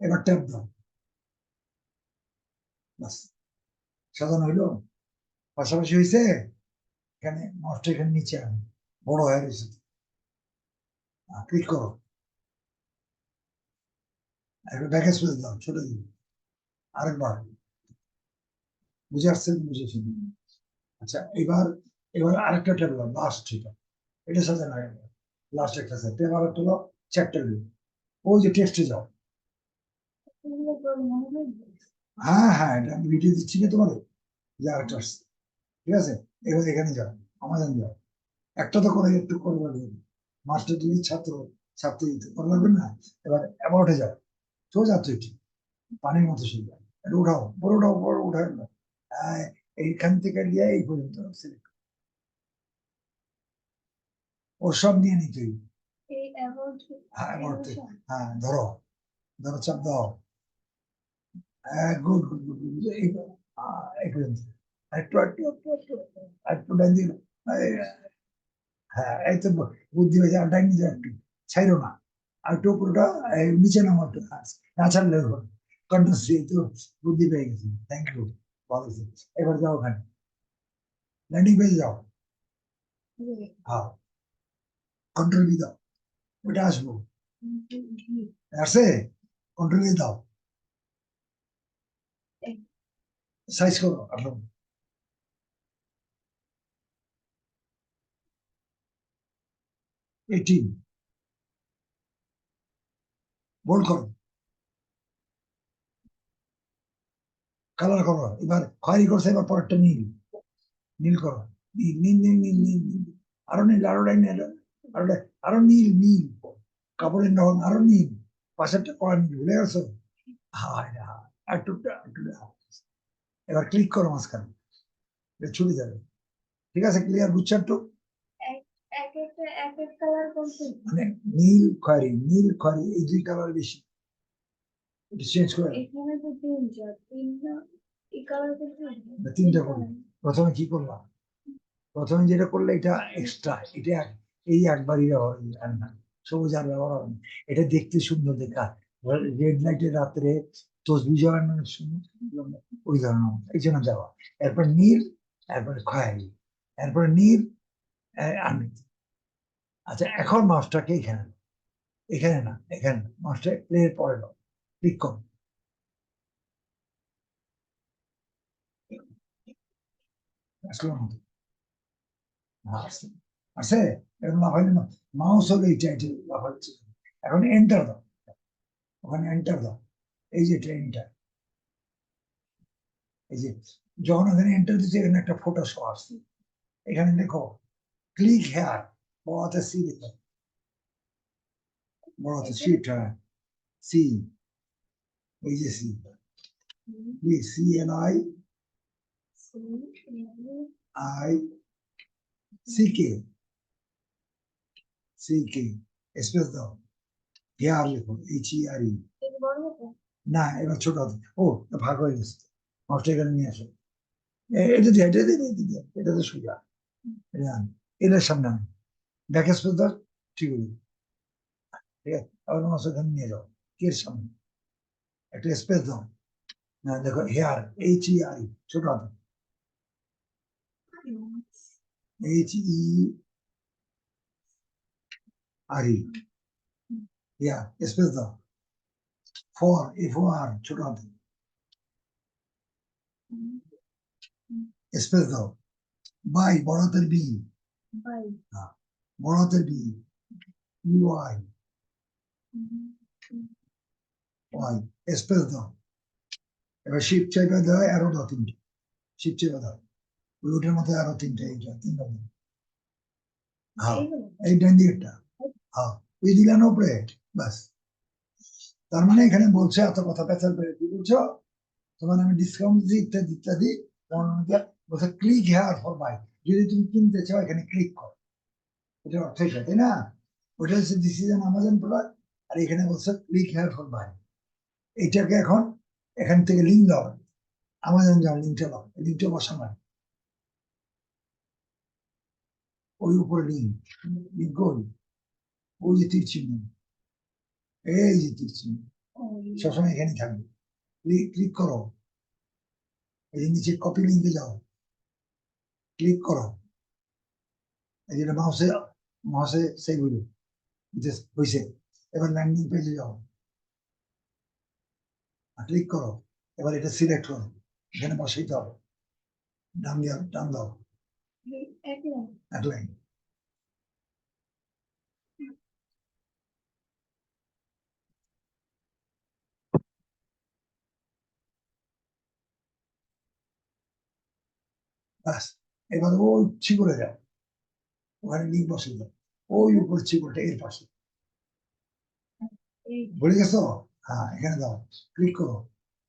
Speaker 1: এবার ট্যাপ দাও, বাস সাজানো হইলো, পাশাপাশি হয়েছে, এখানে মাউসটা এখানে নিচে আনো, বড় হয়ে গেছে, ক্লিক করো, একবার ব্যাক স্পেস দাও, ছোট দিন, আরেকবার, বুঝে আসছেন, বুঝেছেন, আচ্ছা এবার, এবার আরেকটা ট্যাব দাও, লাস্ট, এটা এটা সাজানো হয়ে গেল, লাস্ট একটা আছে ট্যাব, আরেকটা দাও, চ্যাপ্টার দিন, ওই যে টেক্সটে যাও, হ্যাঁ হ্যাঁ এটা আমি ভিডিও দিচ্ছি না তোমার, যে আরেকটা আসছে, ঠিক আছে, এবার এখানে যাও, আমাজন যাও, একটা তো করে একটু করবে, মাস্টার ডিগ্রি ছাত্র, ছাত্রী করা লাগবে না, এবার অ্যাবাউটে যাও, সোজা তো এটি পানির মতো সোজা, এটা উঠাও, বড় উঠাও, বড় উঠাও না, এইখান থেকে নিয়ে এই পর্যন্ত select করো। ওর সব নিয়ে নিতে হইবে।
Speaker 2: এই অ্যাবাউট
Speaker 1: হ্যাঁ about এ, হ্যাঁ ধরো, ধরো চাপ দাও, গুড গুড গুড গুড, এই পর্যন্ত, একটু একটু একটু একটু একটু ডান দিকে, হ্যাঁ এই তো বুদ্ধি হয়েছে, আর ডাইনি যাও একটু, ছাইরো না, আর একটু পুরোটা নিচে নামো একটু, না ছাড়লে কন্ট্রোল সি, তো বুদ্ধি পেয়ে গেছি, থ্যাংক ইউ, ভালো হয়েছে। এবার যাও ওখানে, ল্যান্ডিং পেজে যাও, হ্যাঁ কন্ট্রোল বি দাও, ওটা আসবো, আসছে, কন্ট্রোল বি দাও, সাইজ করো আসো 18 বোল্ড করো কালার করো এবার খয়েরি করছে এবার পরেরটা নীল নীল করো নীল নীল নীল নীল নীল নীল আরো নীল আরো নীল আরো আরো নীল নীল কাপড়ের রং আরো নীল পাশেরটা করা নীল ভুলে গেছো হায় হায় একটু একটু এবার ক্লিক করো মাঝখানে এটা ছুটে যাবে ঠিক আছে ক্লিয়ার বুঝছো একটু
Speaker 2: এক এক কালার করতে
Speaker 1: মানে নীল খয়েরি এই দুই কালার বেশি এটা চেঞ্জ করে
Speaker 2: এখানে তো তিনটা এই কালার করতে
Speaker 1: তিনটা করো প্রথমে কি করলাম প্রথমে যেটা করলে এটা এক্সট্রা এটা এই একবারই ব্যবহার হয় না সবুজ আর ব্যবহার হবে না এটা দেখতে সুন্দর দেখা রেড লাইটে রাত্রে তসবি জ্বালানোর সময় ওই ধরনের এই জন্য দেওয়া এরপর নীল এরপরে খয়েরি এরপরে নীল আমি আচ্ছা এখন মাছটাকে এখানে নাও। এখানে না এখানে মাছটা প্লের পরে নাও ক্লিক করো আসলো না আসছে আছে এখন লাফাইলে না মাউস হলে এইটা এটা লাফাচ্ছে এখন এন্টার দাও ওখানে এন্টার দাও এই যে ট্রেনটা এই যে যখন ওখানে এন্টার দিচ্ছে এখানে একটা ফটো শো আসছে এখানে দেখো ক্লিক হেয়ার বড় হাতে সি দেখো বড় হাতে শিট হ্যাঁ সি এই যে C please C N I I C K space দাও হেয়ার লেখো এইচ ই আর ই না এবার ছোট হাতে ও ভাগ হয়ে গেছে মাউসটা এখানে নিয়ে আসো এটা দিয়ে এটা তো সোজা এটা আন এটার সামনে আন ব্যাক স্পেস দাও ঠিক আছে ঠিক আছে আবার মাউস এখানে নিয়ে যাও এর সামনে একটা স্পেস দাও না দেখো হেয়ার এইচ ই আর ই ছোট হাতে এইচ ই আর ই হেয়ার স্পেস দাও ফর এফ ও আর ছোট হাতে স্পেস দাও বাই বড় হাতের বি বড় হাতের B U I Y space দাও এবার শিপ চেপে দাও আরো দাও তিনটে শিপ চেপে দাও ওইটার মধ্যে আরো তিনটে এইটা তিনটা দাও হ্যাঁ এই ডান দিকটা হ্যাঁ ওই দিলাম উপরে বাস তার মানে এখানে বলছে এত কথা পেঁচাল করে কি বলছো তোমার আমি ডিসকাউন্ট দিই ইত্যাদি ইত্যাদি বলছে ক্লিক হেয়ার ফর বাই যদি তুমি কিনতে চাও এখানে ক্লিক করো এটা অর্থ এটা তাই না ওটা হচ্ছে this is an Amazon product আর এখানে বলছে ক্লিক হেয়ার ফর বাই এইটাকে এখন এখান থেকে লিঙ্ক দাও আমাজন যাও লিঙ্কটা দাও লিঙ্কটা বসানো ওই উপরে লিঙ্ক লিঙ্ক করি ওই যে তীর চিহ্ন এই যে তীর চিহ্ন সবসময় এখানে থাকবে ক্লিক করো এই যে নিচে কপি লিঙ্কে যাও ক্লিক করো এই যেটা মাউসে মাউসে সেভ হইল হয়েছে এবার ল্যান্ডিং পেজে যাও ক্লিক করো এবার এটা সিলেক্ট করো এখানে বসাইতে হবে ডান দাও এক লাইন ব্যাস এবার ওই চিকড়ে যাও ওখানে লিঙ্ক বসে দাও ওই উপর চিকড়টা এর পাশে ভুলে গেছো হ্যাঁ এখানে দাও ক্লিক করো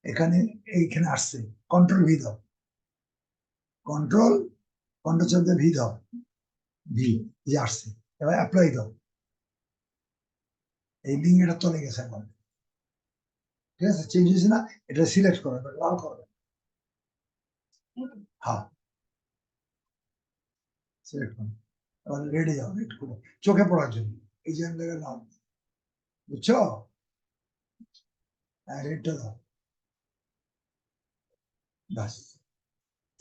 Speaker 1: এখানে এইখানে আসছে কন্ট্রোল ভি দাও কন্ট্রোল কন্ট্রোল চাপতে ভি দাও ভি যে আসছে এবার অ্যাপ্লাই দাও এই লিঙ্ক এটা চলে গেছে এখন ঠিক আছে চেঞ্জ হয়েছে না এটা সিলেক্ট করো এবার লাল করবে হ্যাঁ সিলেক্ট করো এবার রেডে যাও রেড করো চোখে পড়ার জন্য এই যে জায়গায় লাল বুঝছো হ্যাঁ রেডটা দাও ব্যাস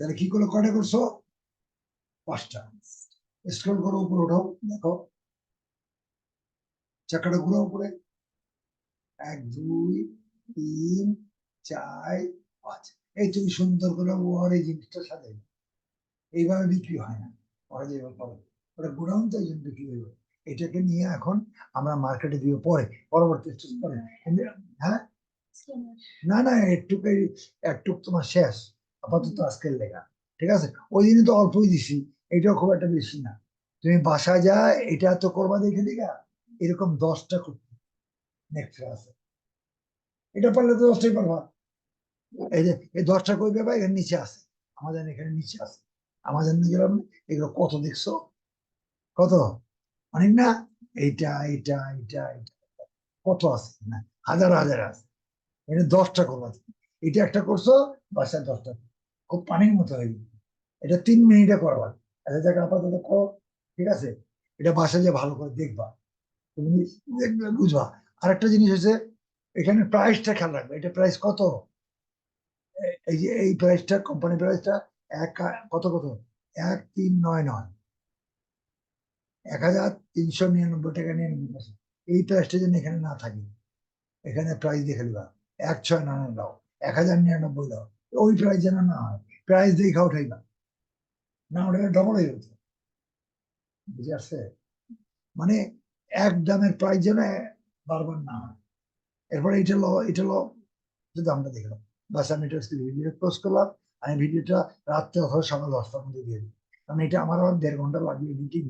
Speaker 1: তাহলে কি করলো কয়টা করছো 5টা স্ক্রল করো উপরে ওঠাও দেখো চাকাটা ঘুরো উপরে 1 2 3 4 5 এই তুমি সুন্দর করে ওর এই জিনিসটা সাজাই, এইভাবে বিক্রি হয় না, ওরা যেভাবে পাবে ওরা গোডাউন তো এই জন্য বিক্রি হইবে। এটাকে নিয়ে এখন আমরা মার্কেটে দিব পরে, পরবর্তী স্টেজ পরে। কিন্তু হ্যাঁ, না না, একটুকু একটুক তোমার শেষ আপাতত আজকের লেখা, ঠিক আছে? ওই দিনে তো অল্পই দিছি, এটাও খুব একটা বেশি না। তুমি বাসায় যা এটা তো করবা দেখে দিঘা, এরকম 10টা করতে নেক্সট আছে, এটা পারলে তো 10টাই পারবা। এই যে এই 10টা কই পাবা, এখানে নিচে আছে, আমাদের এখানে নিচে আছে, আমাদের গেলাম। এগুলো কত দেখছো? কত? অনেক না? এইটা এইটা এইটা এইটা কত আছে না, হাজার হাজার আছে। এটা 10টা করবা তুমি। এটা একটা করছো, বাসায় 10টা, খুব পানির মতো হয়ে গেছে। এটা 3 মিনিটে করবা। আচ্ছা দেখ আপাতত করো, ঠিক আছে? এটা বাসায় যে ভালো করে দেখবা, তুমি দেখবে বুঝবা। আরেকটা জিনিস হচ্ছে, এখানে প্রাইসটা খেয়াল রাখবে, এটা প্রাইস কত? এই যে এই প্রাইসটা, কোম্পানি প্রাইসটা এক কত কত, 1399, 1399 টাকা 99 পয়সা। এই প্রাইসটা যেন এখানে না থাকে, এখানে প্রাইস দেখে দিবা 1699 দাও, 1099 দাও, ওই প্রাইস যেন না হয়। প্রাইস দেখা উঠাইবা, না ওটা ডবল হয়ে যাচ্ছে, বুঝে আসছে? মানে এক দামের প্রাইস যেন বারবার না হয়। এরপরে এটা লো যদি আমরা দেখলাম, বাস আমি এটা ভিডিও পোস্ট করলাম। আমি ভিডিওটা রাত্রে অথবা সকাল 10টার মধ্যে দিয়ে দিই, কারণ এটা আমার আবার 1.5 ঘন্টা লাগবে এডিটিং।